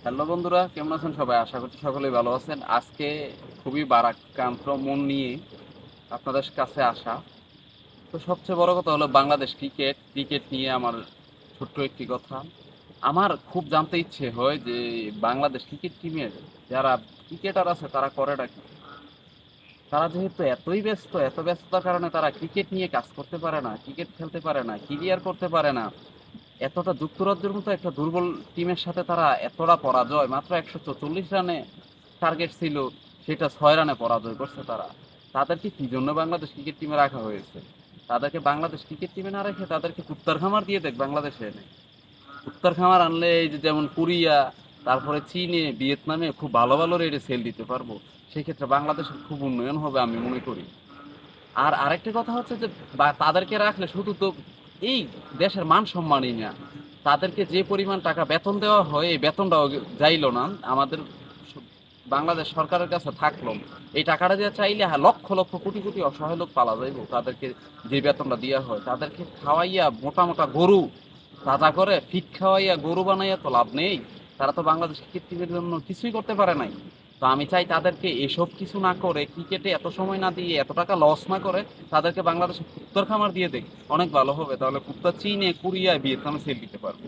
Hello বন্ধুরা, কেমন আছেন সবাই? আশা করছি সকলেই ভালো আছেন। আজকে খুবই ভারাক্রান্ত মন নিয়ে আপনাদের কাছে আসা। তো সবচেয়ে বড় কথা হলো বাংলাদেশ ক্রিকেট নিয়ে আমার ছোট্ট একটি কথা। আমার খুব জানতে ইচ্ছে হয় যে বাংলাদেশ ক্রিকেট টিমের যারা ক্রিকেটার আছে তারা করেটা কি? তারা যেহেতু এত ব্যস্ততার কারণে তারা ক্রিকেট নিয়ে কাজ করতে পারে না, ক্রিকেট খেলতে পারে না, ক্যারিয়ার করতে পারে না। এতটা যুক্তরাজ্যের মতো একটা দুর্বল টিমের সাথে তারা এতটা পরাজয়, মাত্র ১৪৪ রানে টার্গেট ছিল, সেটা ৬ রানে পরাজয় করছে তারা। তাদেরকে কি জন্য বাংলাদেশ ক্রিকেট টিমে রাখা হয়েছে? তাদেরকে বাংলাদেশ ক্রিকেট টিমে না রেখে তাদেরকে কুত্তার খামার দিয়ে দেখ বাংলাদেশে এনে। কুত্তার খামার আনলে এই যে যেমন কোরিয়া, তারপরে চীনে, ভিয়েতনামে খুব ভালো ভালো রেটে সেল দিতে পারবো। সেক্ষেত্রে বাংলাদেশের খুব উন্নয়ন হবে আমি মনে করি। আর আরেকটা কথা হচ্ছে যে তাদেরকে রাখলে শুধু তো এই দেশের মান সম্মানই না, তাদেরকে যে পরিমাণ টাকা বেতন দেওয়া হয় এই বেতনটাও যাইলো না আমাদের বাংলাদেশ সরকারের কাছে থাকলো। এই টাকাটা দিয়ে চাইলে লক্ষ লক্ষ কোটি কোটি অসহায় লোক পালা যাইব। তাদেরকে যে বেতনটা দেওয়া হয় তাদেরকে খাওয়াইয়া মোটা মোটা গরু তাজা করে ফিট খাওয়াইয়া গরু বানাইয়া তো লাভ নেই। তারা তো বাংলাদেশ ক্রিকেট টিমের জন্য কিছুই করতে পারে নাই। তো আমি চাই তাদেরকে এসব কিছু না করে, ক্রিকেটে এত সময় না দিয়ে, এত টাকা লস না করে তাদেরকে বাংলাদেশে কুত্তার খামার দিয়ে দেখ, অনেক ভালো হবে। তাহলে কুত্তা চীনে, কোরিয়ায়, ভিয়েতনামে সেল দিতে পারবে।